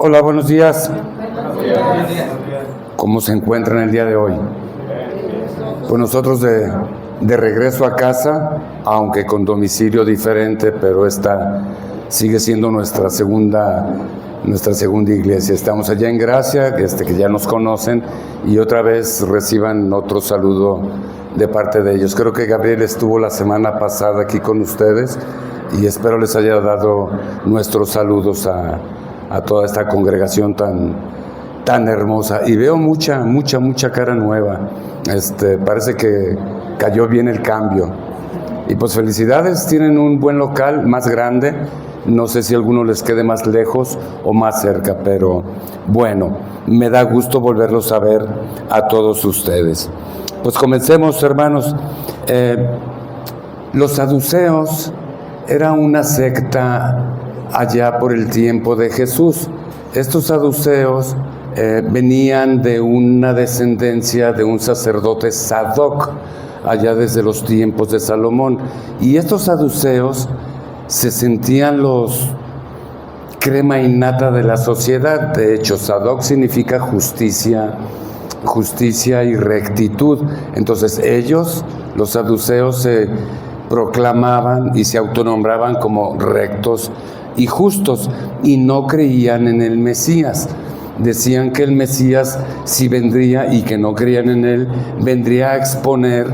Hola, buenos días. ¿Cómo se encuentran el día de hoy? Pues nosotros de regreso a casa, aunque con domicilio diferente, pero esta sigue siendo nuestra segunda iglesia. Estamos allá en Gracia, que ya nos conocen, y otra vez reciban otro saludo de parte de ellos. Creo que Gabriel estuvo la semana pasada aquí con ustedes y espero les haya dado nuestros saludos a toda esta congregación tan hermosa. Y veo mucha cara nueva. Parece que cayó bien el cambio. Y pues felicidades, tienen un buen local más grande. No sé si a alguno les quede más lejos o más cerca, pero bueno, me da gusto volverlos a ver a todos ustedes. Pues comencemos, hermanos. Los saduceos era una secta allá por el tiempo de Jesús. Estos saduceos venían de una descendencia de un sacerdote Sadoc, allá desde los tiempos de Salomón. Y estos saduceos se sentían los crema innata de la sociedad. De hecho, Sadoc significa justicia y rectitud. Entonces ellos, los saduceos, se proclamaban y se autonombraban como rectos y justos, y no creían en el Mesías. Decían que el Mesías sí vendría, y que no creían en él, vendría a exponer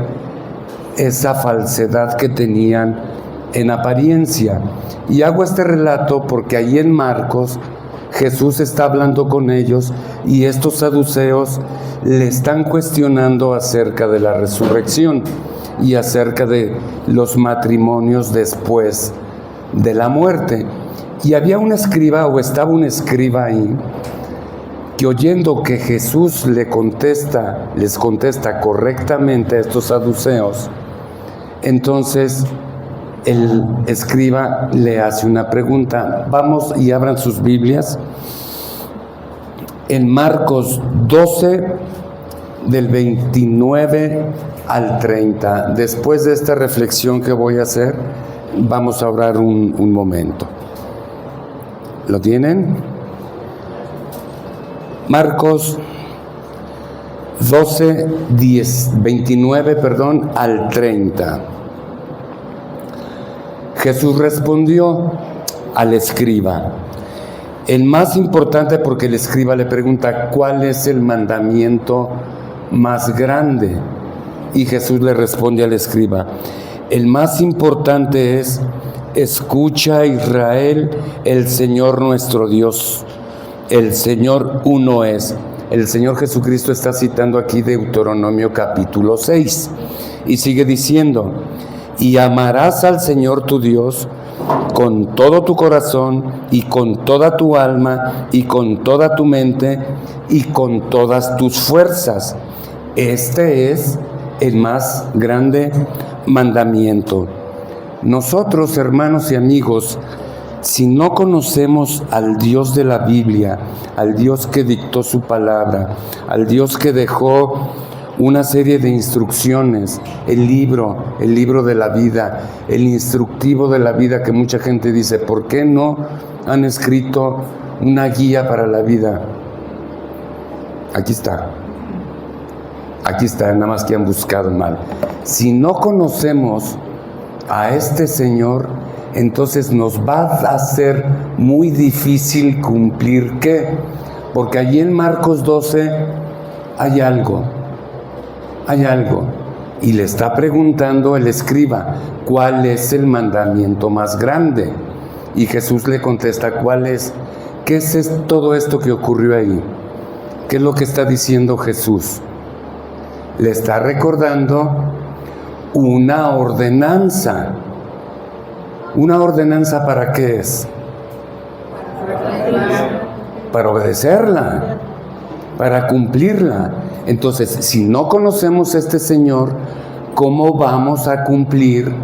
esa falsedad que tenían en apariencia. Y hago este relato porque ahí en Marcos Jesús está hablando con ellos y estos saduceos le están cuestionando acerca de la resurrección y acerca de los matrimonios después de la muerte. Y había un escriba, o estaba un escriba ahí, que oyendo que Jesús les contesta correctamente a estos saduceos, entonces el escriba le hace una pregunta. Vamos y abran sus Biblias en Marcos 12, del 29 al 30. Después de esta reflexión que voy a hacer, vamos a orar un momento. ¿Lo tienen? Marcos 12, 29, al 30. Jesús respondió al escriba. El más importante, porque el escriba le pregunta, ¿cuál es el mandamiento más grande? Y Jesús le responde al escriba, el más importante es: escucha, Israel, el Señor nuestro Dios, el Señor uno es. El Señor Jesucristo está citando aquí Deuteronomio capítulo 6 y sigue diciendo: y amarás al Señor tu Dios con todo tu corazón y con toda tu alma y con toda tu mente y con todas tus fuerzas. Este es el más grande mandamiento. Nosotros, hermanos y amigos, si no conocemos al Dios de la Biblia, al Dios que dictó su palabra, al Dios que dejó una serie de instrucciones, el libro de la vida, el instructivo de la vida, que mucha gente dice, ¿por qué no han escrito una guía para la vida? Aquí está, nada más que han buscado mal. Si no conocemos a este Señor, entonces nos va a ser muy difícil cumplir ¿qué? Porque allí en Marcos 12 hay algo, y le está preguntando el escriba, ¿cuál es el mandamiento más grande? Y Jesús le contesta, ¿cuál es? ¿Qué es todo esto que ocurrió ahí? ¿Qué es lo que está diciendo Jesús? Le está recordando una ordenanza. ¿Una ordenanza para qué es? Para obedecerla, para cumplirla. Entonces, si no conocemos a este Señor, ¿cómo vamos a cumplir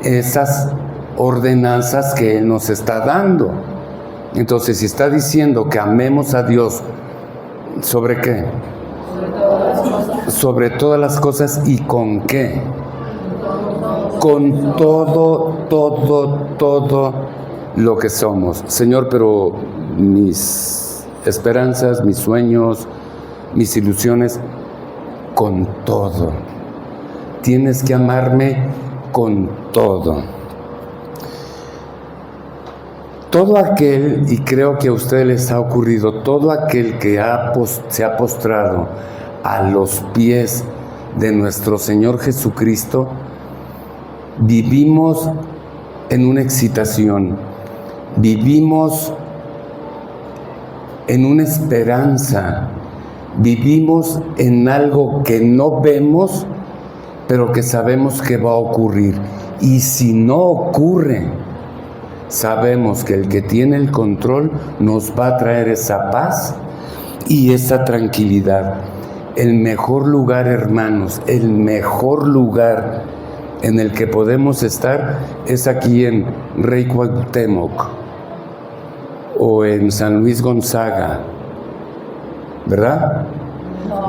esas ordenanzas que Él nos está dando? Entonces, si está diciendo que amemos a Dios, ¿sobre qué? Sobre todas las cosas. ¿Y con qué? Con todo lo que somos. Señor, pero mis esperanzas, mis sueños, mis ilusiones, con todo. Tienes que amarme con todo. Todo aquel, y creo que a ustedes les ha ocurrido, todo aquel que se ha postrado a los pies de nuestro Señor Jesucristo, vivimos en una excitación, vivimos en una esperanza, vivimos en algo que no vemos, pero que sabemos que va a ocurrir. Y si no ocurre, sabemos que el que tiene el control nos va a traer esa paz y esa tranquilidad. El mejor lugar, hermanos, el mejor lugar en el que podemos estar es aquí en Rey Cuauhtémoc o en San Luis Gonzaga, ¿verdad?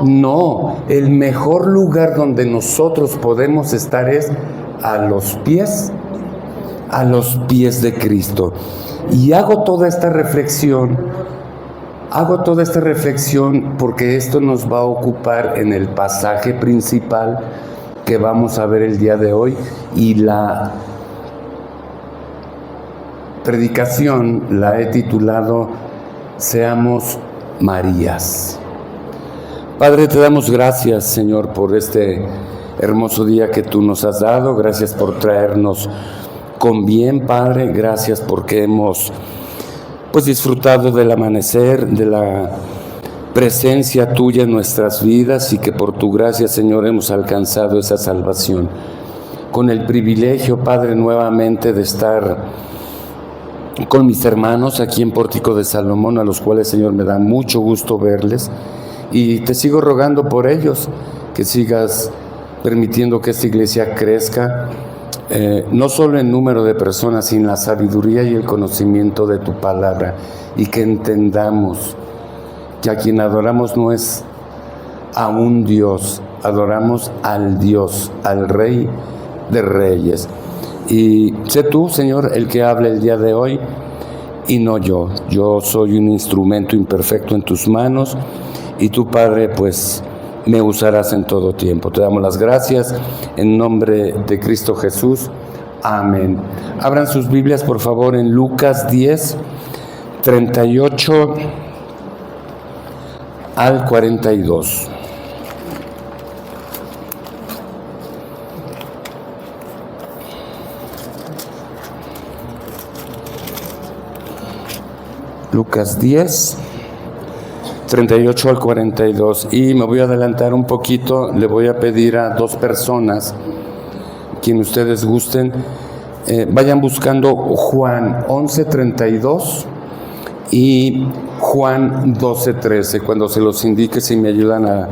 No, el mejor lugar donde nosotros podemos estar es a los pies de Cristo. Y hago toda esta reflexión porque esto nos va a ocupar en el pasaje principal que vamos a ver el día de hoy, y la predicación la he titulado Seamos Marías. Padre, te damos gracias, Señor, por este hermoso día que tú nos has dado. Gracias por traernos con bien, Padre. Gracias porque hemos disfrutado del amanecer, de la presencia tuya en nuestras vidas, y que por tu gracia, Señor, hemos alcanzado esa salvación. Con el privilegio, Padre, nuevamente de estar con mis hermanos aquí en Pórtico de Salomón, a los cuales, Señor, me da mucho gusto verles, y te sigo rogando por ellos, que sigas permitiendo que esta iglesia crezca, no solo en número de personas, sino en la sabiduría y el conocimiento de tu palabra, y que entendamos que a quien adoramos no es a un Dios, adoramos al Dios, al Rey de Reyes. Y sé tú, Señor, el que hable el día de hoy, y no yo. Yo soy un instrumento imperfecto en tus manos, y tú, Padre, pues me usarás en todo tiempo. Te damos las gracias en nombre de Cristo Jesús. Amén. Abran sus Biblias, por favor, en Lucas 10, 38 al 42. Lucas 10, 38 al 42. Y me voy a adelantar un poquito. Le voy a pedir a dos personas, quien ustedes gusten, vayan buscando Juan 11:32 y Juan 12:13. Cuando se los indique, si me ayudan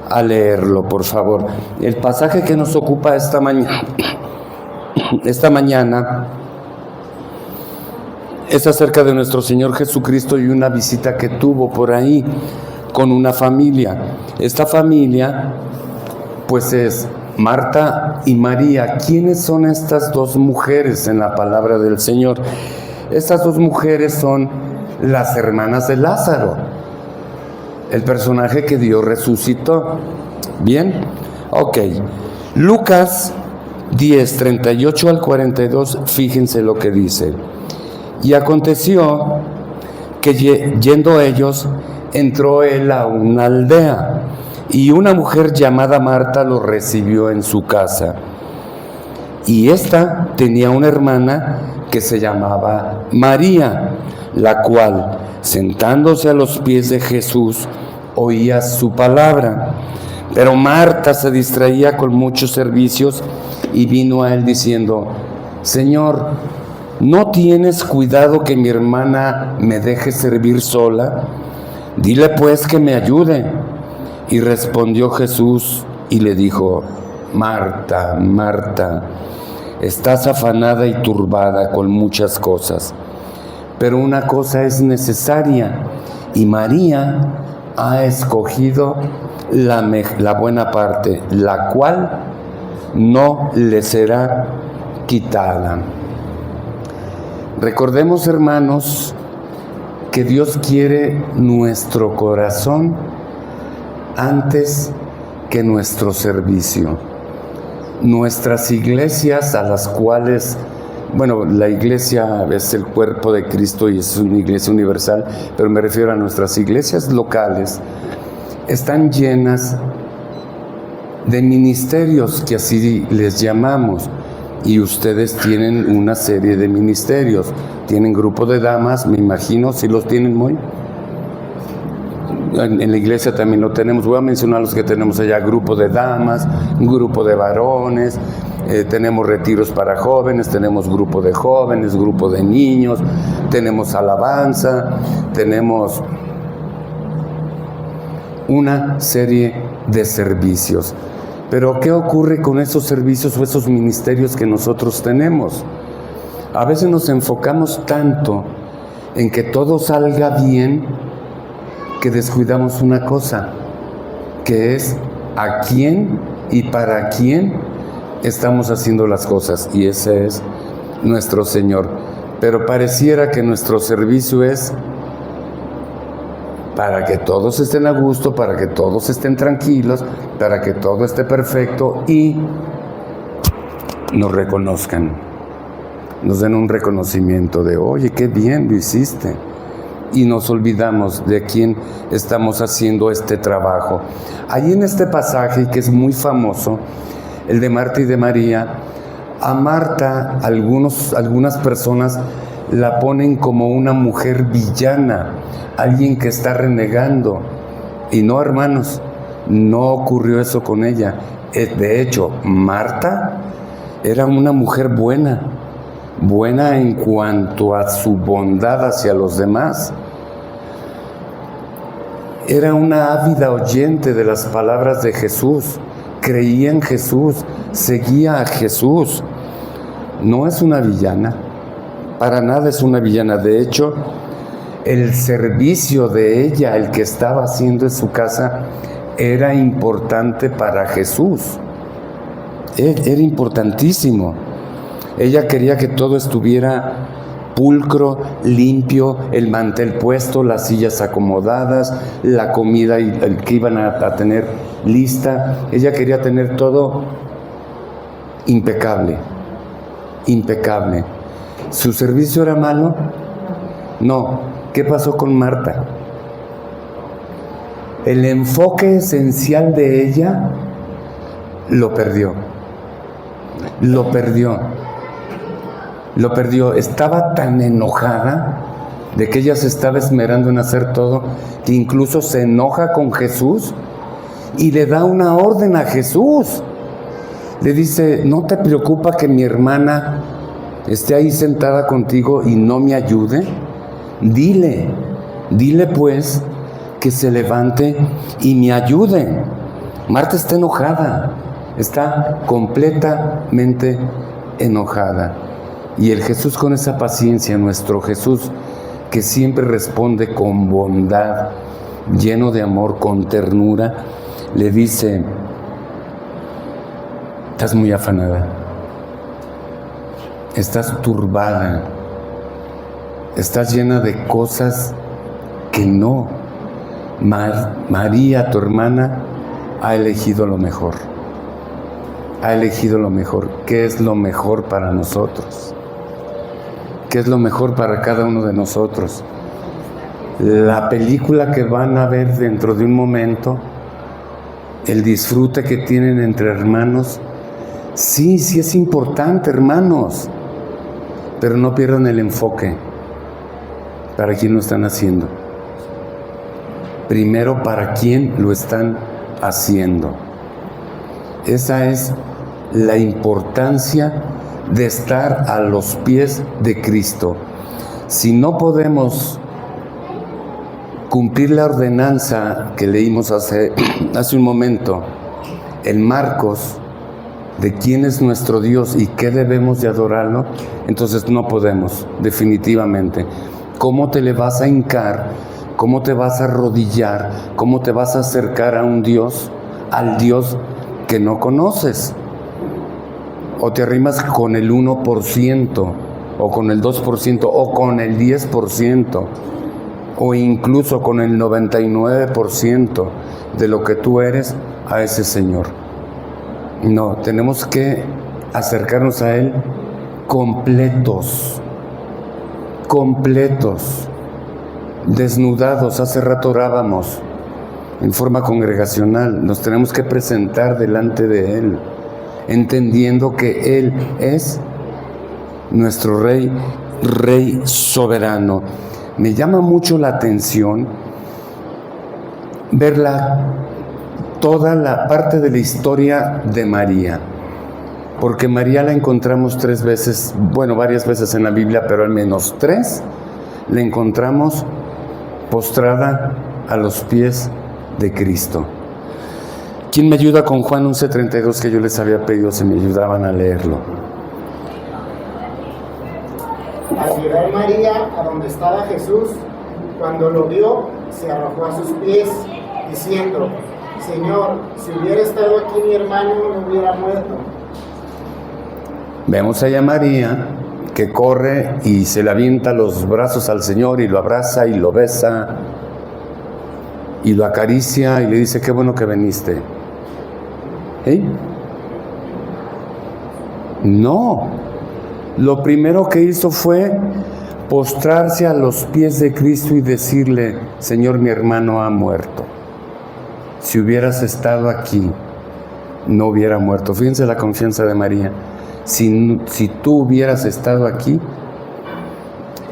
a leerlo, por favor. El pasaje que nos ocupa esta mañana es acerca de nuestro Señor Jesucristo y una visita que tuvo por ahí con una familia. Esta familia, pues, es Marta y María. ¿Quiénes son estas dos mujeres en la palabra del Señor? Estas dos mujeres son las hermanas de Lázaro, el personaje que Dios resucitó. ¿Bien? Ok. Lucas 10, 38 al 42, fíjense lo que dice. Y aconteció que yendo ellos, entró él a una aldea, y una mujer llamada Marta lo recibió en su casa. Y ésta tenía una hermana que se llamaba María, la cual, sentándose a los pies de Jesús, oía su palabra. Pero Marta se distraía con muchos servicios, y vino a él diciendo: Señor, ¿no tienes cuidado que mi hermana me deje servir sola? Dile pues que me ayude. Y respondió Jesús y le dijo: Marta, Marta, estás afanada y turbada con muchas cosas, pero una cosa es necesaria, y María ha escogido la buena parte, la cual no le será quitada. Recordemos, hermanos, que Dios quiere nuestro corazón antes que nuestro servicio. Nuestras iglesias a las cuales, bueno, la iglesia es el cuerpo de Cristo y es una iglesia universal, pero me refiero a nuestras iglesias locales, están llenas de ministerios, que así les llamamos, y ustedes tienen una serie de ministerios. Tienen grupo de damas, me imagino, si los tienen muy. En la iglesia también lo tenemos. Voy a mencionar los que tenemos allá: grupo de damas, grupo de varones, tenemos retiros para jóvenes, tenemos grupo de jóvenes, grupo de niños, tenemos alabanza, tenemos una serie de servicios. Pero ¿qué ocurre con esos servicios o esos ministerios que nosotros tenemos? A veces nos enfocamos tanto en que todo salga bien que descuidamos una cosa, que es a quién y para quién estamos haciendo las cosas, y ese es nuestro Señor. Pero pareciera que nuestro servicio es para que todos estén a gusto, para que todos estén tranquilos, para que todo esté perfecto y nos reconozcan, nos den un reconocimiento de: oye, qué bien lo hiciste. Y nos olvidamos de quién estamos haciendo este trabajo. Ahí en este pasaje, que es muy famoso, el de Marta y de María, a Marta algunas personas la ponen como una mujer villana, alguien que está renegando. Y no, hermanos, no ocurrió eso con ella. De hecho, Marta era una mujer buena en cuanto a su bondad hacia los demás. Era una ávida oyente de las palabras de Jesús, creía en Jesús, seguía a Jesús. No es una villana, para nada es una villana. De hecho, el servicio de ella, el que estaba haciendo en su casa, era importante para Jesús. Era importantísimo. Ella quería que todo estuviera pulcro, limpio, el mantel puesto, las sillas acomodadas, la comida que iban a tener lista. Ella quería tener todo impecable. ¿Su servicio era malo? No. ¿Qué pasó con Marta? El enfoque esencial de ella lo perdió. Estaba tan enojada de que ella se estaba esmerando en hacer todo, que incluso se enoja con Jesús y le da una orden a Jesús. Le dice: ¿no te preocupa que mi hermana esté ahí sentada contigo y no me ayude? Dile pues que se levante y me ayude. Marta está enojada, está completamente enojada. Y el Jesús, con esa paciencia, nuestro Jesús, que siempre responde con bondad, lleno de amor, con ternura, le dice: estás muy afanada, estás turbada, estás llena de cosas que no. María, tu hermana, ha elegido lo mejor. ¿Qué es lo mejor para nosotros? ¿Qué es lo mejor para cada uno de nosotros? La película que van a ver dentro de un momento, el disfrute que tienen entre hermanos, sí es importante, hermanos, pero no pierdan el enfoque. ¿Para quién lo están haciendo? Primero, ¿para quién lo están haciendo? Esa es la importancia de estar a los pies de Cristo. Si no podemos cumplir la ordenanza que leímos hace un momento en Marcos, de quién es nuestro Dios y qué debemos de adorarlo, entonces no podemos, definitivamente. ¿Cómo te le vas a hincar? ¿Cómo te vas a arrodillar? ¿Cómo te vas a acercar a un Dios, al Dios que no conoces? O te arrimas con el 1%, o con el 2%, o con el 10%. o incluso con el 99% de lo que tú eres a ese Señor. No, tenemos que acercarnos a Él completos, desnudados. Hace rato orábamos en forma congregacional, nos tenemos que presentar delante de Él, entendiendo que Él es nuestro Rey soberano. Me llama mucho la atención ver toda la parte de la historia de María, porque María la encontramos varias veces en la Biblia, pero al menos 3 la encontramos postrada a los pies de Cristo. ¿Quién me ayuda con Juan 11:32 que yo les había pedido si me ayudaban a leerlo? Al llegar María a donde estaba Jesús, cuando lo vio, se arrojó a sus pies, diciendo: Señor, si hubiera estado aquí mi hermano, no hubiera muerto. Vemos allá a María que corre y se le avienta los brazos al Señor y lo abraza y lo besa y lo acaricia y le dice: qué bueno que viniste. ¿Eh? No, lo primero que hizo fue postrarse a los pies de Cristo y decirle: Señor, mi hermano ha muerto. Si hubieras estado aquí, no hubiera muerto. Fíjense la confianza de María. Si tú hubieras estado aquí,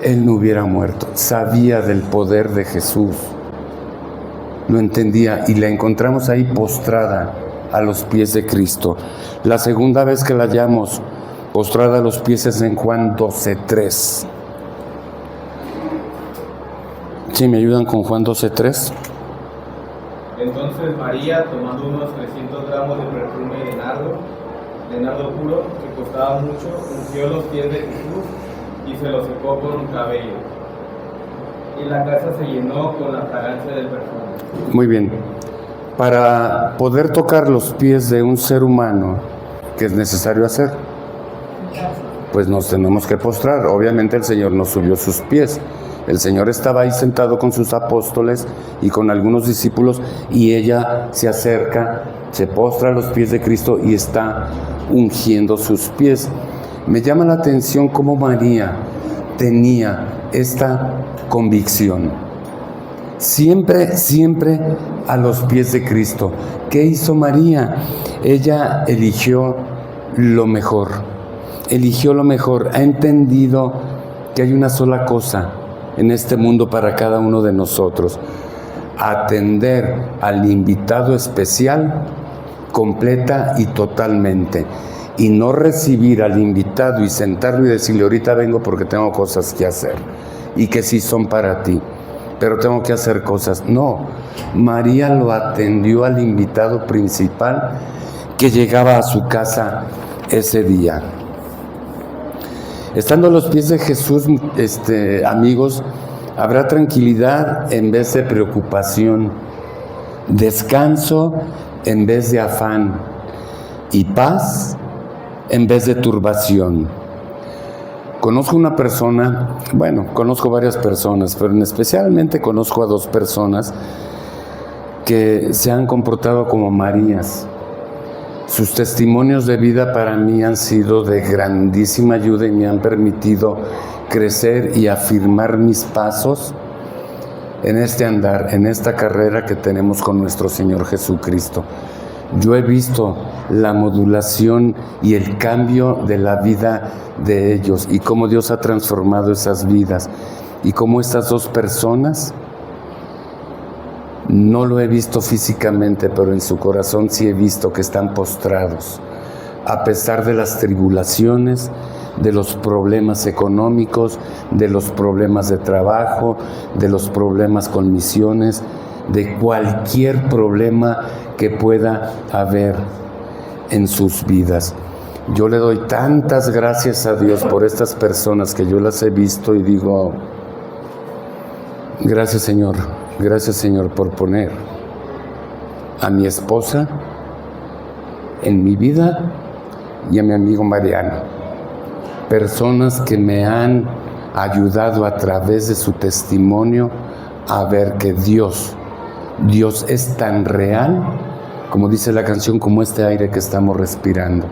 él no hubiera muerto. Sabía del poder de Jesús, lo entendía, y la encontramos ahí postrada a los pies de Cristo. La segunda vez que la hallamos postrada a los pies es en Juan 12:3. ¿Sí me ayudan con Juan 12:3? Entonces María, tomando unos 300 gramos de perfume de nardo puro, que costaba mucho, ungió los pies de Jesús y se los secó con un cabello. Y la casa se llenó con la fragancia del perfume. Muy bien. Para poder tocar los pies de un ser humano, ¿qué es necesario hacer? Pues nos tenemos que postrar. Obviamente el Señor nos subió sus pies. El Señor estaba ahí sentado con sus apóstoles y con algunos discípulos, y ella se acerca, se postra a los pies de Cristo y está ungiendo sus pies. Me llama la atención cómo María tenía esta convicción. Siempre a los pies de Cristo. ¿Qué hizo María? Ella eligió lo mejor. Ha entendido que hay una sola cosa en este mundo para cada uno de nosotros: atender al invitado especial completa y totalmente, y no recibir al invitado y sentarlo y decirle: ahorita vengo porque tengo cosas que hacer, y que sí son para ti, pero tengo que hacer cosas. No, María lo atendió al invitado principal que llegaba a su casa ese día. Estando a los pies de Jesús, amigos, habrá tranquilidad en vez de preocupación, descanso en vez de afán, y paz en vez de turbación. Conozco varias personas, pero especialmente conozco a 2 personas que se han comportado como Marías. Sus testimonios de vida para mí han sido de grandísima ayuda y me han permitido crecer y afirmar mis pasos en este andar, en esta carrera que tenemos con nuestro Señor Jesucristo. Yo he visto la modulación y el cambio de la vida de ellos, y cómo Dios ha transformado esas vidas, y cómo estas 2 personas, no lo he visto físicamente, pero en su corazón sí he visto que están postrados, a pesar de las tribulaciones, de los problemas económicos, de los problemas de trabajo, de los problemas con misiones, de cualquier problema que pueda haber en sus vidas. Yo le doy tantas gracias a Dios por estas personas que yo las he visto y digo: gracias Señor por poner a mi esposa en mi vida y a mi amigo Mariano, personas que me han ayudado a través de su testimonio a ver que Dios es tan real, como dice la canción, como este aire que estamos respirando.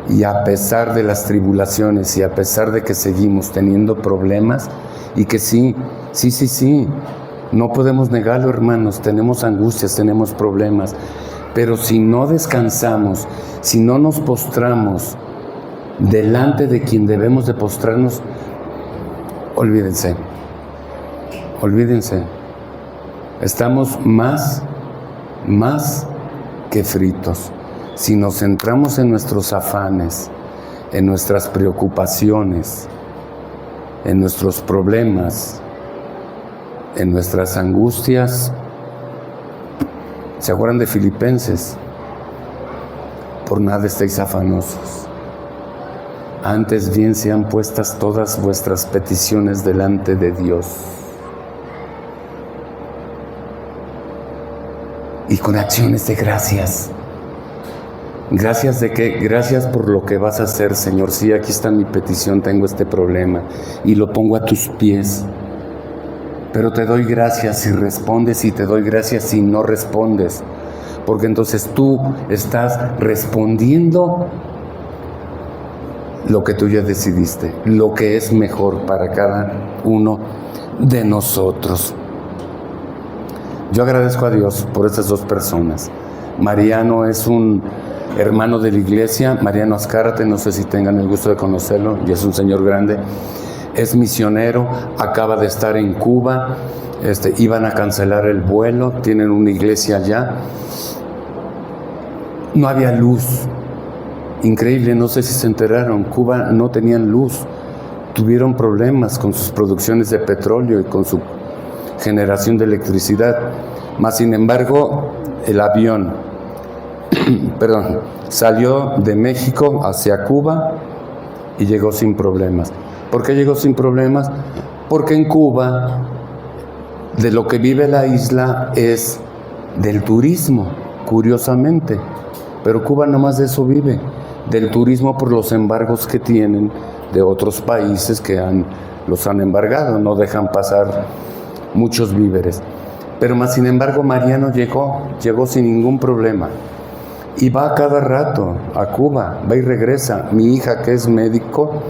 Y a pesar de las tribulaciones y a pesar de que seguimos teniendo problemas, y que sí, no podemos negarlo, hermanos, tenemos angustias, tenemos problemas, pero si no descansamos, si no nos postramos delante de quien debemos de postrarnos, olvídense, estamos más que fritos. Si nos centramos en nuestros afanes, en nuestras preocupaciones, en nuestros problemas, en nuestras angustias. ¿Se acuerdan de Filipenses? Por nada estéis afanosos. Antes bien sean puestas todas vuestras peticiones delante de Dios. Y con acciones de gracias. ¿Gracias de qué? Gracias por lo que vas a hacer, Señor. Sí, aquí está mi petición, tengo este problema y lo pongo a tus pies. Pero te doy gracias si respondes y te doy gracias si no respondes. Porque entonces tú estás respondiendo lo que tú ya decidiste, lo que es mejor para cada uno de nosotros. Yo agradezco a Dios por estas dos personas. Mariano es un hermano de la iglesia, Mariano Azcárate, no sé si tengan el gusto de conocerlo, y es un señor grande, es misionero, acaba de estar en Cuba, iban a cancelar el vuelo, tienen una iglesia allá, no había luz, increíble, no sé si se enteraron, Cuba no tenían luz, tuvieron problemas con sus producciones de petróleo y con su generación de electricidad, mas sin embargo el avión salió de México hacia Cuba y llegó sin problemas. ¿Por qué llegó sin problemas? Porque en Cuba, de lo que vive la isla es del turismo, curiosamente. Pero Cuba no más de eso vive, del turismo por los embargos que tienen de otros países que los han embargado, no dejan pasar muchos víveres. Pero más sin embargo Mariano llegó sin ningún problema. Y va cada rato a Cuba, va y regresa. Mi hija, que es médico,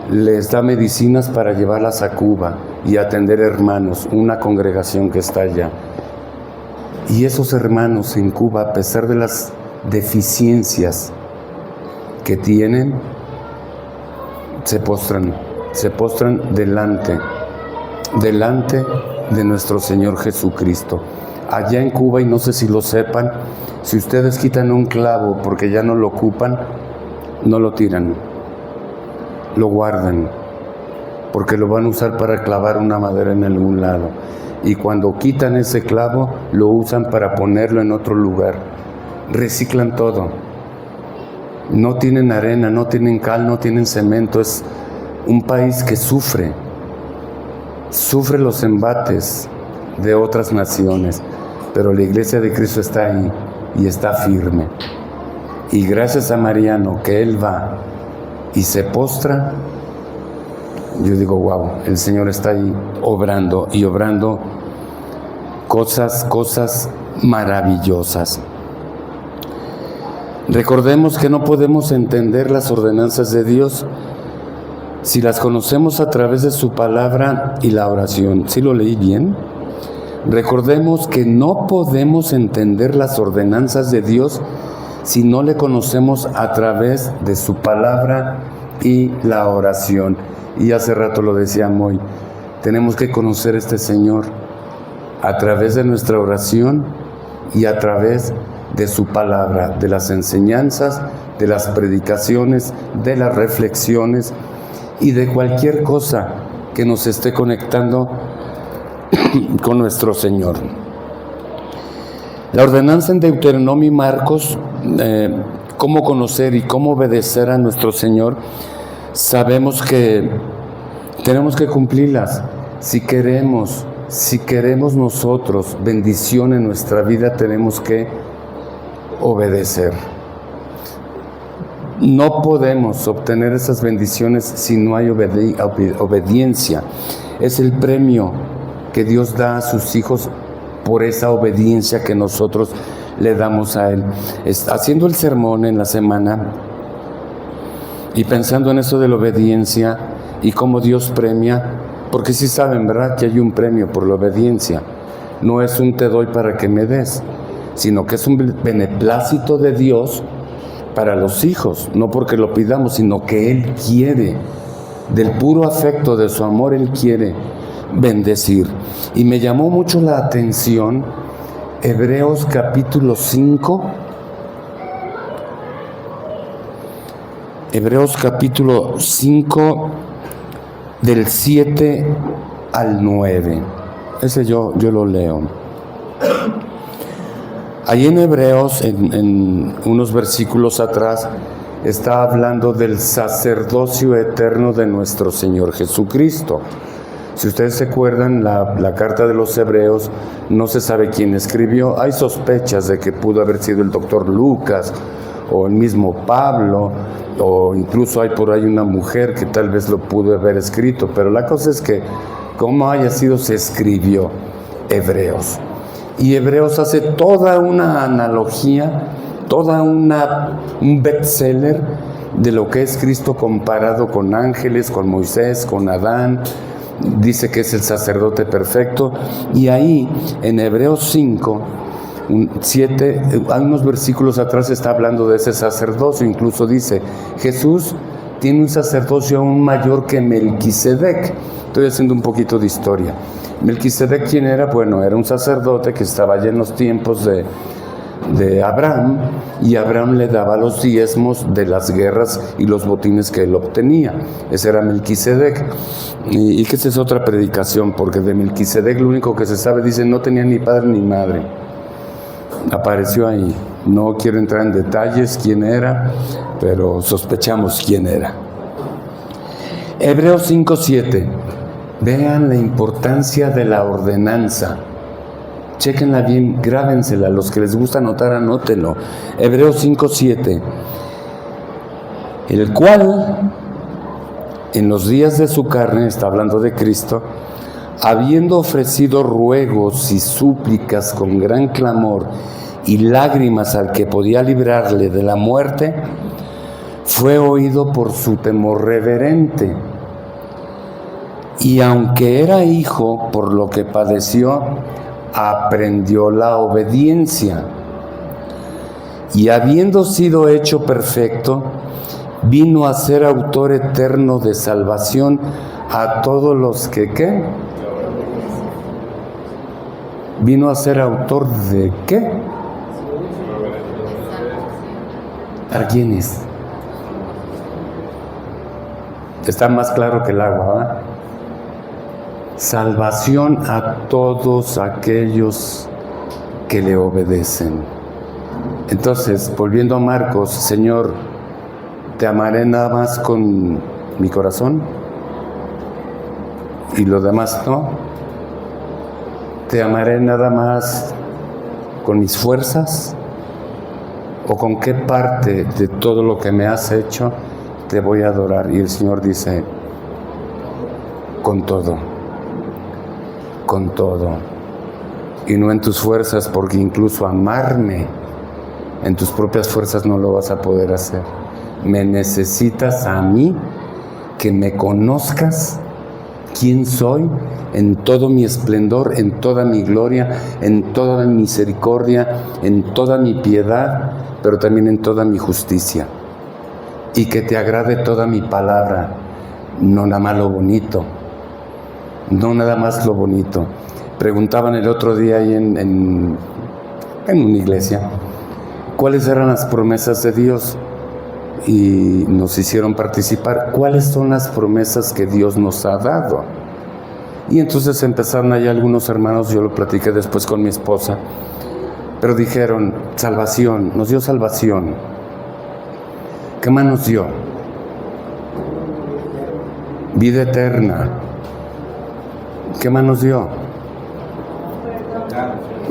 les da medicinas para llevarlas a Cuba y atender hermanos, una congregación que está allá. Y esos hermanos en Cuba, a pesar de las deficiencias que tienen, se postran delante de nuestro Señor Jesucristo. Allá en Cuba, y no sé si lo sepan, si ustedes quitan un clavo porque ya no lo ocupan, no lo tiran, lo guardan, porque lo van a usar para clavar una madera en algún lado. Y cuando quitan ese clavo, lo usan para ponerlo en otro lugar. Reciclan todo. No tienen arena, no tienen cal, no tienen cemento. Es un país que sufre los embates de otras naciones. Pero la iglesia de Cristo está ahí y está firme. Y gracias a Mariano, que él va y se postra, yo digo, wow, el Señor está ahí obrando cosas maravillosas. Recordemos que no podemos entender las ordenanzas de Dios si las conocemos a través de su palabra y la oración. ¿Sí lo leí bien? Recordemos que no podemos entender las ordenanzas de Dios si no le conocemos a través de su palabra y la oración. Y hace rato lo decía Moy, tenemos que conocer a este Señor a través de nuestra oración y a través de su palabra, de las enseñanzas, de las predicaciones, de las reflexiones y de cualquier cosa que nos esté conectando con nuestro Señor. La ordenanza en Deuteronomio y Marcos, cómo conocer y cómo obedecer a nuestro Señor, sabemos que tenemos que cumplirlas. Si queremos nosotros bendición en nuestra vida, tenemos que obedecer. No podemos obtener esas bendiciones si no hay obediencia. Es el premio que Dios da a sus hijos por esa obediencia que nosotros le damos a Él. Haciendo el sermón en la semana y pensando en eso de la obediencia y cómo Dios premia, porque sí saben, ¿verdad?, que hay un premio por la obediencia. No es un te doy para que me des, sino que es un beneplácito de Dios para los hijos, no porque lo pidamos, sino que Él quiere, del puro afecto de su amor, Él quiere bendecir. Y me llamó mucho la atención Hebreos capítulo 5, Hebreos capítulo 5, del 7 al 9. Ese yo lo leo. Ahí en Hebreos, en unos versículos atrás, está hablando del sacerdocio eterno de nuestro Señor Jesucristo. Si ustedes se acuerdan, la carta de los Hebreos no se sabe quién escribió. Hay sospechas de que pudo haber sido el doctor Lucas o el mismo Pablo, o incluso hay por ahí una mujer que tal vez lo pudo haber escrito, pero la cosa es que como haya sido, se escribió Hebreos. Y Hebreos hace toda una analogía, un bestseller de lo que es Cristo comparado con ángeles, con Moisés, con Adán. Dice que es el sacerdote perfecto. Y ahí, en Hebreos 5, 7, hay unos versículos atrás está hablando de ese sacerdocio. Incluso dice, Jesús tiene un sacerdocio aún mayor que Melquisedec. Estoy haciendo un poquito de historia. Melquisedec, ¿quién era? Bueno, era un sacerdote que estaba allá en los tiempos de Abraham, y Abraham le daba los diezmos de las guerras y los botines que él obtenía. Ese era Melquisedec. Y que esa es otra predicación, porque de Melquisedec lo único que se sabe, dice, no tenía ni padre ni madre. Apareció ahí. No quiero entrar en detalles quién era, pero sospechamos quién era. Hebreos 5:7. Vean la importancia de la ordenanza. Chéquenla bien, grábensela. Los que les gusta anotar, anótenlo. Hebreos 5:7. El cual, en los días de su carne, está hablando de Cristo, habiendo ofrecido ruegos y súplicas con gran clamor y lágrimas al que podía librarle de la muerte, fue oído por su temor reverente. Y aunque era hijo, por lo que padeció, aprendió la obediencia. Y habiendo sido hecho perfecto, vino a ser autor eterno de salvación a todos los que, ¿qué? Vino a ser autor de ¿qué? ¿A quiénes? Está más claro que el agua, ¿verdad? Salvación a todos aquellos que le obedecen. Entonces, volviendo a Marcos, Señor, ¿te amaré nada más con mi corazón? ¿Y lo demás no? ¿Te amaré nada más con mis fuerzas? ¿O con qué parte de todo lo que me has hecho te voy a adorar? Y el Señor dice, con todo. Con todo. Y no en tus fuerzas, porque incluso amarme en tus propias fuerzas no lo vas a poder hacer. Me necesitas a mí, que me conozcas quién soy en todo mi esplendor, en toda mi gloria, en toda mi misericordia, en toda mi piedad, pero también en toda mi justicia. Y que te agrade toda mi palabra, no nada más lo bonito. No nada más lo bonito. Preguntaban el otro día ahí en una iglesia, ¿cuáles eran las promesas de Dios? Y nos hicieron participar. ¿Cuáles son las promesas que Dios nos ha dado? Y entonces empezaron allá algunos hermanos, yo lo platiqué después con mi esposa, pero dijeron, salvación, nos dio salvación. ¿Qué más nos dio? Vida eterna. ¿Qué más nos dio?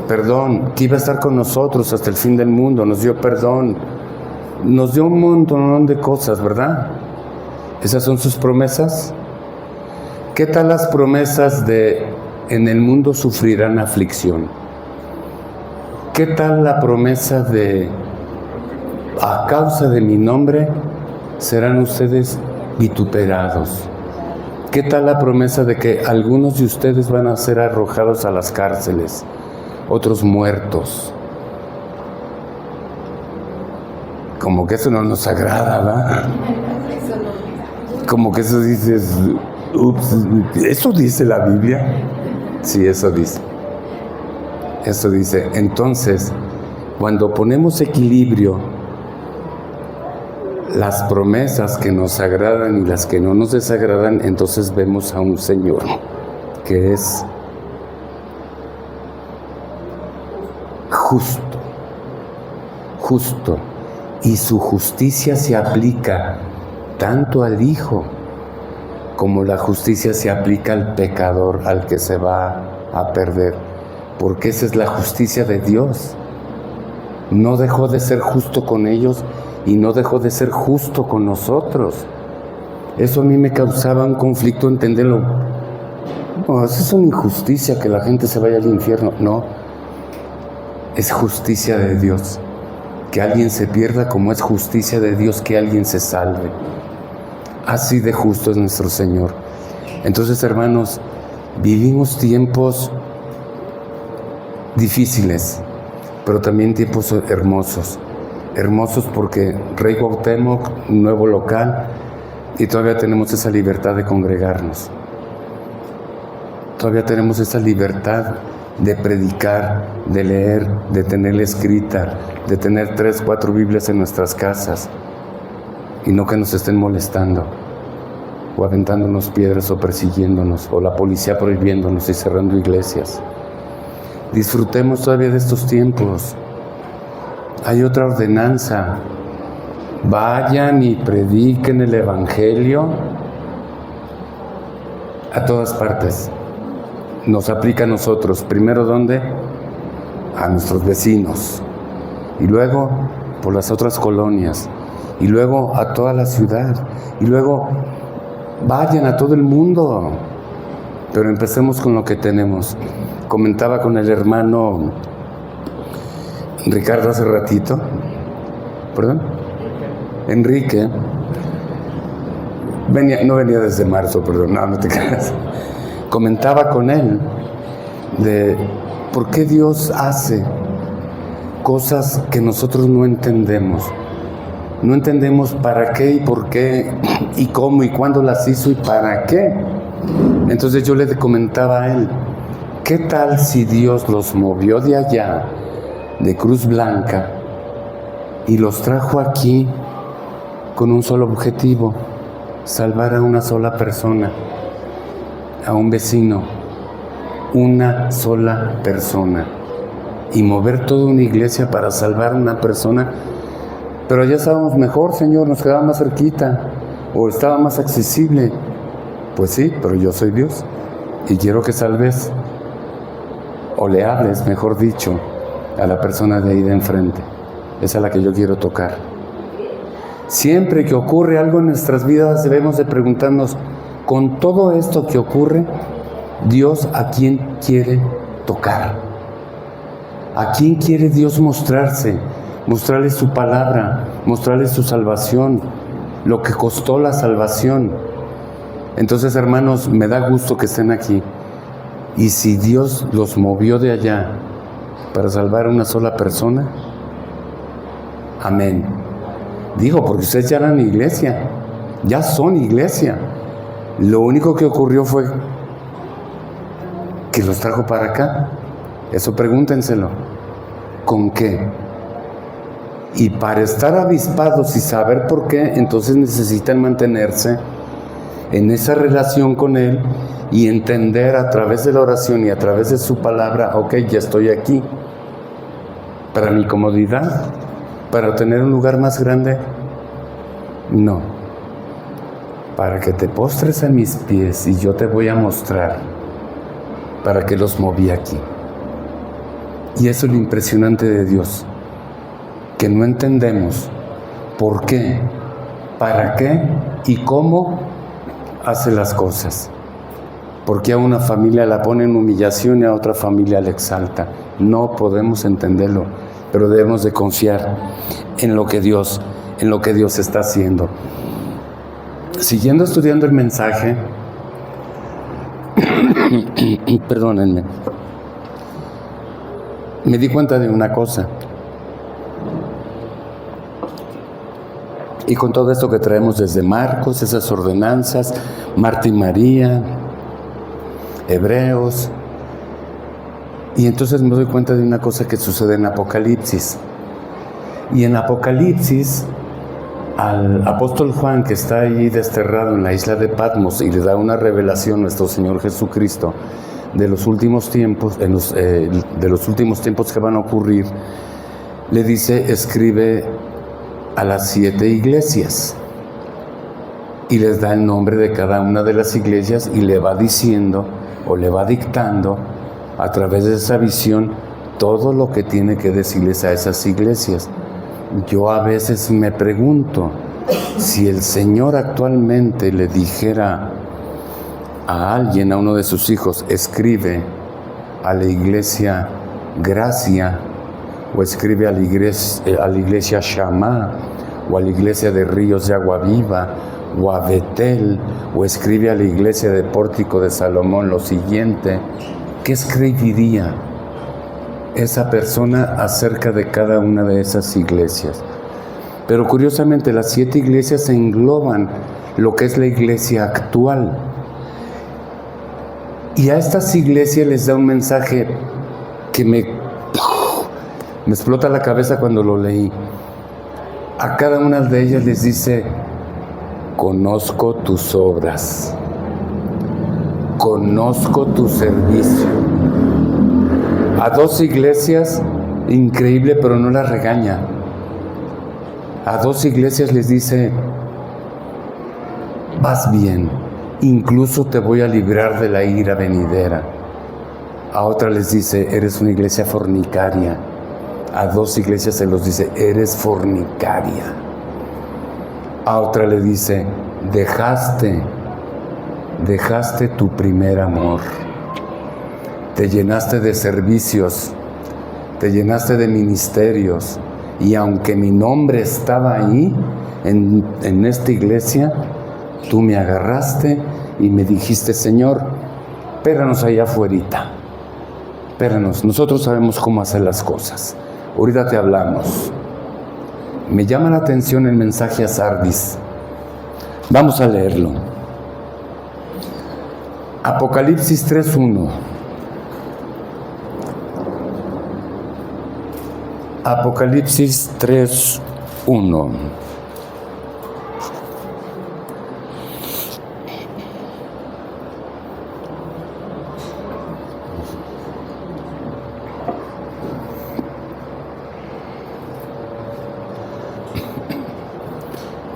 Perdón, que iba a estar con nosotros hasta el fin del mundo. Nos dio perdón. Nos dio un montón de cosas, ¿verdad? ¿Esas son sus promesas? ¿Qué tal las promesas de en el mundo sufrirán aflicción. ¿Qué tal la promesa de, a causa de mi nombre, serán ustedes vituperados? ¿Qué tal la promesa de que algunos de ustedes van a ser arrojados a las cárceles, otros muertos? Como que eso no nos agrada, ¿verdad? Como que eso dices, ups, ¿eso dice la Biblia? Sí, eso dice. Eso dice. Entonces, cuando ponemos equilibrio, las promesas que nos agradan y las que no nos desagradan, entonces vemos a un Señor que es justo, y su justicia se aplica tanto al Hijo como la justicia se aplica al pecador, al que se va a perder, porque esa es la justicia de Dios. No dejó de ser justo con ellos y no dejó de ser justo con nosotros. Eso a mí me causaba un conflicto entenderlo. No, eso es una injusticia que la gente se vaya al infierno. No, es justicia de Dios que alguien se pierda, como es justicia de Dios que alguien se salve. Así de justo es nuestro Señor. Entonces, hermanos, vivimos tiempos difíciles, pero también tiempos hermosos. Hermosos porque Rey Cuauhtémoc, nuevo local, y todavía tenemos esa libertad de congregarnos. Todavía tenemos esa libertad de predicar, de leer, de tenerla escrita, de tener 3, 4 Biblias en nuestras casas, y no que nos estén molestando, o aventándonos piedras, o persiguiéndonos, o la policía prohibiéndonos y cerrando iglesias. Disfrutemos todavía de estos tiempos. Hay otra ordenanza: vayan y prediquen el Evangelio a todas partes. Nos aplica a nosotros. Primero, ¿dónde? A nuestros vecinos. Y luego, por las otras colonias. Y luego, a toda la ciudad. Y luego, vayan a todo el mundo. Pero empecemos con lo que tenemos. Comentaba con el hermano Ricardo hace ratito. ¿Perdón? Enrique. No venía desde marzo, perdón. No te creas. Comentaba con él de por qué Dios hace cosas que nosotros no entendemos. No entendemos para qué y por qué y cómo y cuándo las hizo y para qué. Entonces yo le comentaba a él, ¿qué tal si Dios los movió de allá, de Cruz Blanca, y los trajo aquí con un solo objetivo: salvar a una sola persona, a un vecino, una sola persona, y mover toda una iglesia para salvar a una persona? Pero ya estábamos mejor, Señor, nos quedaba más cerquita, o estaba más accesible. Pues sí, pero yo soy Dios, y quiero que salves, o le hables, mejor dicho, a la persona de ahí de enfrente. Esa es la que yo quiero tocar. Siempre que ocurre algo en nuestras vidas, debemos de preguntarnos, con todo esto que ocurre, Dios ¿a quién quiere tocar? ¿A quién quiere Dios mostrarse? Mostrarle su palabra, mostrarle su salvación, lo que costó la salvación. Entonces, hermanos, me da gusto que estén aquí. Y si Dios los movió de allá para salvar a una sola persona, amén. Digo, porque ustedes ya eran iglesia, ya son iglesia. Lo único que ocurrió fue que los trajo para acá. Eso pregúntenselo. ¿Con qué? Y para estar avispados y saber por qué, entonces necesitan mantenerse en esa relación con Él y entender a través de la oración y a través de su palabra, ok, ya estoy aquí. ¿Para mi comodidad? ¿Para tener un lugar más grande? No. Para que te postres a mis pies y yo te voy a mostrar para qué los moví aquí. Y eso es lo impresionante de Dios, que no entendemos por qué, para qué y cómo hace las cosas. ¿Por qué a una familia la pone en humillación y a otra familia la exalta? No podemos entenderlo, pero debemos de confiar en lo que Dios está haciendo. Siguiendo estudiando el mensaje, perdónenme, me di cuenta de una cosa. Y con todo esto que traemos desde Marcos, esas ordenanzas, Marta y María, Hebreos, y entonces me doy cuenta de una cosa que sucede en Apocalipsis. Y en Apocalipsis, al apóstol Juan, que está allí desterrado en la isla de Patmos, y le da una revelación a nuestro Señor Jesucristo de los últimos tiempos, de los últimos tiempos que van a ocurrir, le dice: escribe a las 7 iglesias, y les da el nombre de cada una de las iglesias, y le va diciendo o le va dictando a través de esa visión todo lo que tiene que decirles a esas iglesias. Yo a veces me pregunto, si el Señor actualmente le dijera a alguien, a uno de sus hijos: escribe a la iglesia Gracia, o escribe a la iglesia Shammah, o a la iglesia de Ríos de Agua Viva, o a Betel, o escribe a la iglesia de Pórtico de Salomón lo siguiente, ¿qué escribiría esa persona acerca de cada una de esas iglesias? Pero curiosamente las 7 iglesias engloban lo que es la iglesia actual. Y a estas iglesias les da un mensaje que me explota la cabeza cuando lo leí. A cada una de ellas les dice: conozco tus obras, conozco tu servicio. A 2 iglesias, increíble, pero no las regaña. A 2 iglesias les dice: vas bien, incluso te voy a librar de la ira venidera. A otra les dice: eres una iglesia fornicaria. A 2 iglesias se los dice: eres fornicaria. A otra le dice: dejaste tu primer amor. Te llenaste de servicios, te llenaste de ministerios, y aunque mi nombre estaba ahí, en esta iglesia, tú me agarraste y me dijiste: Señor, espéranos allá afuerita, espéranos, nosotros sabemos cómo hacer las cosas, ahorita te hablamos. Me llama la atención el mensaje a Sardis. Vamos a leerlo. Apocalipsis 3:1. Apocalipsis 3:1.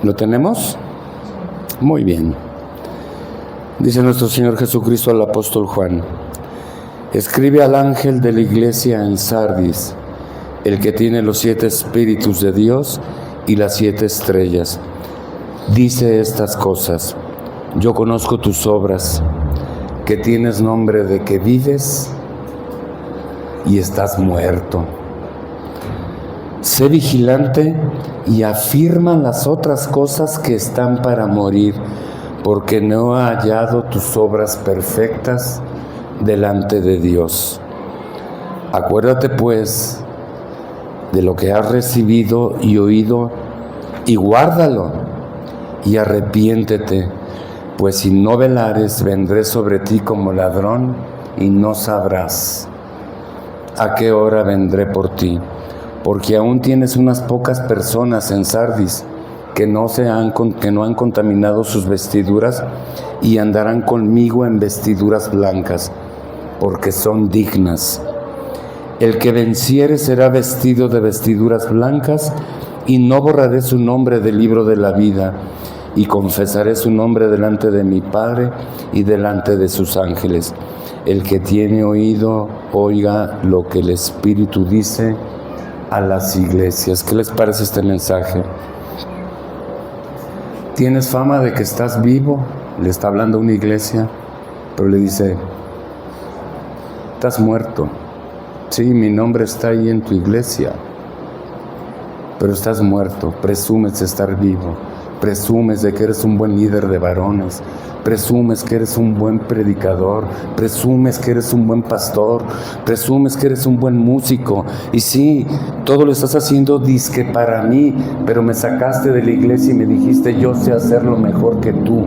¿Lo tenemos? Muy bien. Dice nuestro Señor Jesucristo al apóstol Juan: escribe al ángel de la iglesia en Sardis, el que tiene los 7 espíritus de Dios y las 7 estrellas. Dice estas cosas: yo conozco tus obras, que tienes nombre de que vives y estás muerto. Sé vigilante y afirma las otras cosas que están para morir, porque no he hallado tus obras perfectas delante de Dios. Acuérdate pues de lo que has recibido y oído, y guárdalo, y arrepiéntete, pues si no velares, vendré sobre ti como ladrón, y no sabrás a qué hora vendré por ti. Porque aún tienes unas pocas personas en Sardis que no han contaminado sus vestiduras, y andarán conmigo en vestiduras blancas, porque son dignas. El que venciere será vestido de vestiduras blancas, y no borraré su nombre del libro de la vida, y confesaré su nombre delante de mi Padre y delante de sus ángeles. El que tiene oído, oiga lo que el Espíritu dice a las iglesias. ¿Qué les parece este mensaje? ¿Tienes fama de que estás vivo? Le está hablando una iglesia. pero le dice, estás muerto. Sí, mi nombre está ahí en tu iglesia, pero estás muerto. Presumes de estar vivo, presumes de que eres un buen líder de varones, presumes que eres un buen predicador, presumes que eres un buen pastor, presumes que eres un buen músico. Y sí, todo lo estás haciendo dizque para mí, pero me sacaste de la iglesia y me dijiste, yo sé hacerlo mejor que tú.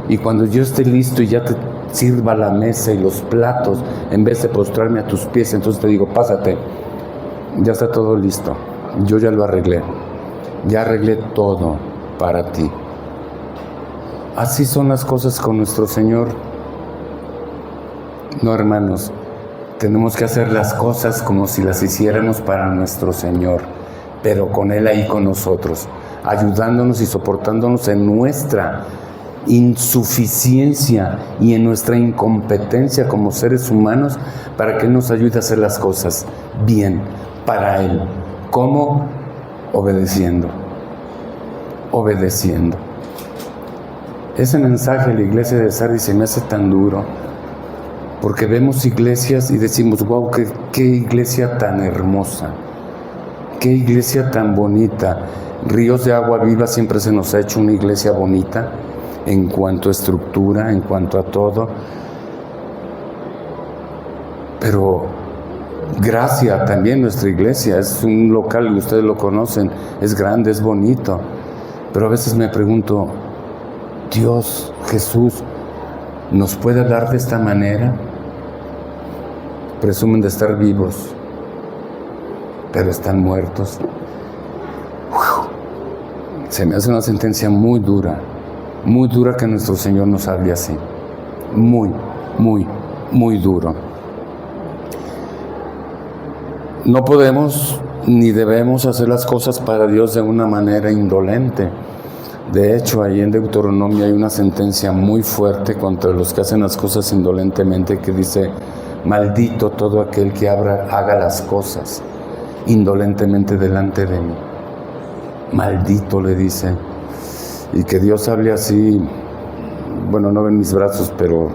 Y cuando yo esté listo y ya te sirva la mesa y los platos, en vez de postrarme a tus pies, entonces te digo, pásate, ya está todo listo, yo ya lo arreglé, ya arreglé todo para ti. Así son las cosas con nuestro Señor. No, hermanos, tenemos que hacer las cosas como si las hiciéramos para nuestro Señor, pero con Él ahí con nosotros, ayudándonos y soportándonos en nuestra insuficiencia y en nuestra incompetencia como seres humanos, para que Él nos ayude a hacer las cosas bien para Él. ¿Cómo? Obedeciendo. Ese mensaje de la iglesia de Sardis se me hace tan duro, porque vemos iglesias y decimos, wow, qué iglesia tan hermosa, qué iglesia tan bonita. Ríos de Agua Viva siempre se nos ha hecho una iglesia bonita, en cuanto a estructura, en cuanto a todo. Pero Gracia también, nuestra iglesia, es un local, ustedes lo conocen, es grande, es bonito. Pero a veces me pregunto, Dios, Jesús, ¿nos puede hablar de esta manera? Presumen de estar vivos, pero están muertos. Se me hace una sentencia muy dura que nuestro Señor nos hable así. Muy duro. No podemos ni debemos hacer las cosas para Dios de una manera indolente. De hecho, ahí en Deuteronomio hay una sentencia muy fuerte contra los que hacen las cosas indolentemente, que dice, maldito todo aquel que haga las cosas indolentemente delante de mí. Maldito, le dice. Y que Dios hable así, bueno, no ven mis brazos, pero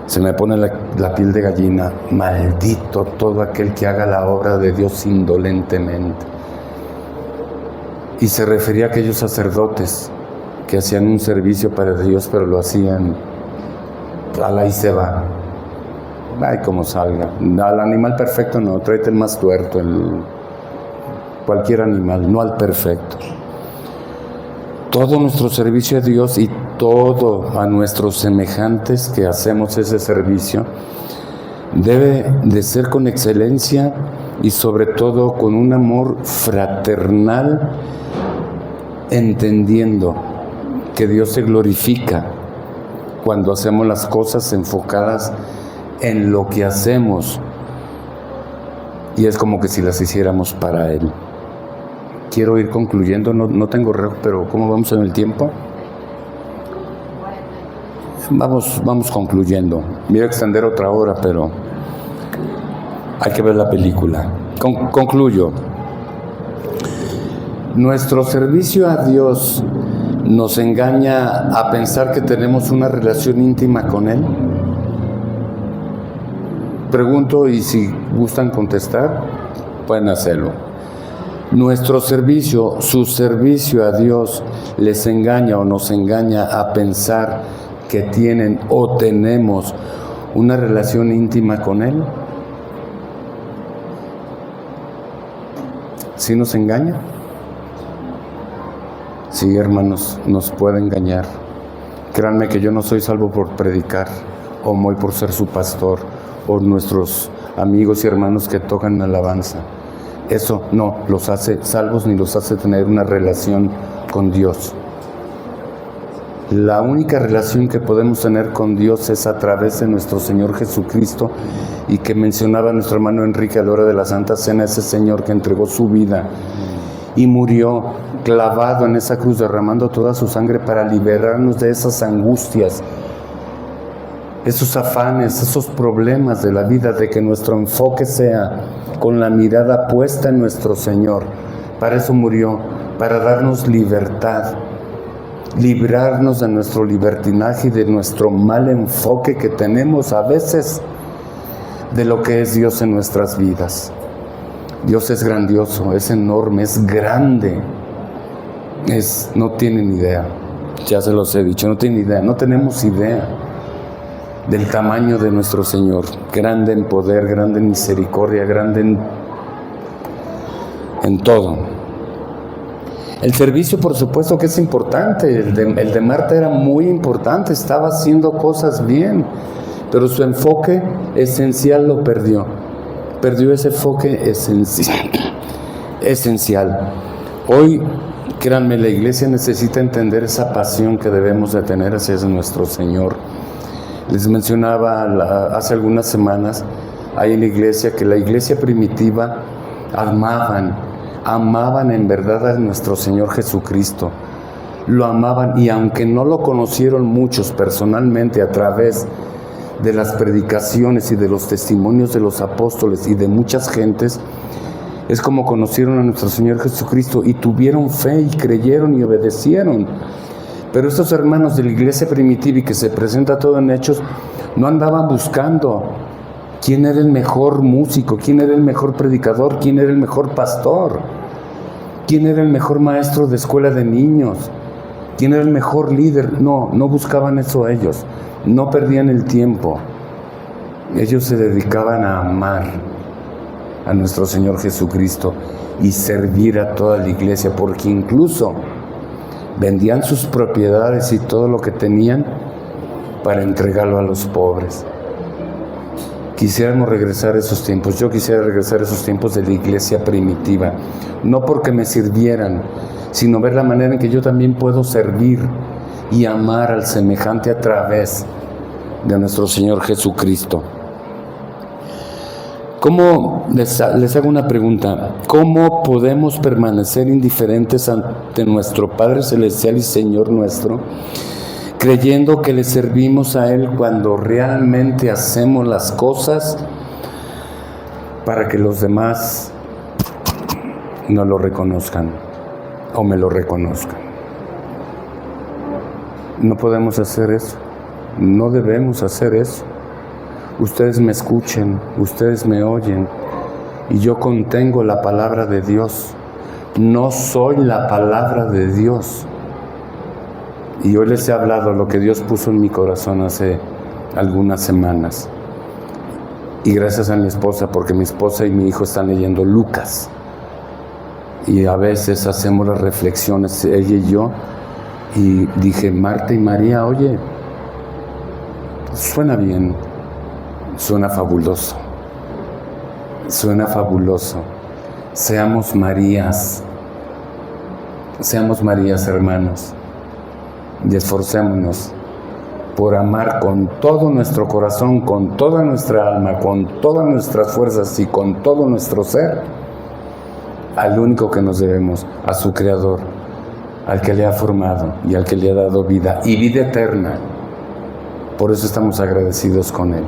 se me pone la piel de gallina. Maldito todo aquel que haga la obra de Dios indolentemente. Y se refería a aquellos sacerdotes que hacían un servicio para Dios, pero lo hacían ahí se va. Ay, como salga. Al animal perfecto no, tráete el más tuerto, cualquier animal, no al perfecto. Todo nuestro servicio a Dios y todo a nuestros semejantes que hacemos ese servicio debe de ser con excelencia y sobre todo con un amor fraternal, entendiendo que Dios se glorifica cuando hacemos las cosas enfocadas en lo que hacemos, y es como que si las hiciéramos para Él. Quiero ir concluyendo, no tengo reloj, pero ¿cómo vamos en el tiempo? Vamos concluyendo. Me iba a extender otra hora, pero hay que ver la película. Concluyo. Nuestro servicio a Dios nos engaña a pensar que tenemos una relación íntima con Él. Pregunto, y si gustan contestar, pueden hacerlo. Nuestro servicio, su servicio a Dios, les engaña o nos engaña a pensar que tienen o tenemos una relación íntima con Él. ¿Sí nos engaña? Sí, hermanos, nos puede engañar. Créanme que yo no soy salvo por predicar, o muy por ser su pastor, o nuestros amigos y hermanos que tocan alabanza. Eso no los hace salvos ni los hace tener una relación con Dios. La única relación que podemos tener con Dios es a través de nuestro Señor Jesucristo, y que mencionaba nuestro hermano Enrique a la hora de la Santa Cena, ese Señor que entregó su vida y murió clavado en esa cruz, derramando toda su sangre para liberarnos de esas angustias, esos afanes, esos problemas de la vida, de que nuestro enfoque sea con la mirada puesta en nuestro Señor. Para eso murió, para darnos libertad. librarnos de nuestro libertinaje y de nuestro mal enfoque que tenemos a veces de lo que es Dios en nuestras vidas. Dios es grandioso, es enorme, es grande. No tienen idea, ya se los he dicho, no tienen idea, no tenemos idea del tamaño de nuestro Señor, grande en poder, grande en misericordia, grande en todo. El servicio, por supuesto que es importante, el de Marta era muy importante, estaba haciendo cosas bien, pero su enfoque esencial lo perdió ese enfoque esencial. Hoy, créanme, la iglesia necesita entender esa pasión que debemos de tener hacia nuestro Señor. Les mencionaba hace algunas semanas ahí en la iglesia que la iglesia primitiva amaban en verdad a nuestro Señor Jesucristo. Lo amaban, y aunque no lo conocieron muchos personalmente a través de las predicaciones y de los testimonios de los apóstoles y de muchas gentes, es como conocieron a nuestro Señor Jesucristo y tuvieron fe y creyeron y obedecieron. Pero estos hermanos de la iglesia primitiva, y que se presenta todo en Hechos, no andaban buscando quién era el mejor músico, quién era el mejor predicador, quién era el mejor pastor, quién era el mejor maestro de escuela de niños, quién era el mejor líder. No buscaban eso ellos, no perdían el tiempo. Ellos se dedicaban a amar a nuestro Señor Jesucristo y servir a toda la iglesia, porque incluso vendían sus propiedades y todo lo que tenían para entregarlo a los pobres. Quisiéramos regresar a esos tiempos. Yo quisiera regresar a esos tiempos de la iglesia primitiva, no porque me sirvieran, sino ver la manera en que yo también puedo servir y amar al semejante a través de nuestro Señor Jesucristo. Les hago una pregunta: ¿cómo podemos permanecer indiferentes ante nuestro Padre Celestial y Señor nuestro, creyendo que le servimos a Él cuando realmente hacemos las cosas para que los demás no lo reconozcan o me lo reconozcan? No podemos hacer eso, no debemos hacer eso. Ustedes me escuchen, ustedes me oyen, y yo contengo la palabra de Dios. No soy la palabra de Dios. Y hoy les he hablado lo que Dios puso en mi corazón hace algunas semanas. Y gracias a mi esposa, porque mi esposa y mi hijo están leyendo Lucas. Y a veces hacemos las reflexiones, ella y yo, y dije: Marta y María, oye, suena bien. Suena fabuloso. Seamos Marías, hermanos, y esforcémonos por amar con todo nuestro corazón, con toda nuestra alma, con todas nuestras fuerzas y con todo nuestro ser al único que nos debemos, a su Creador, al que le ha formado y al que le ha dado vida y vida eterna. Por eso estamos agradecidos con Él.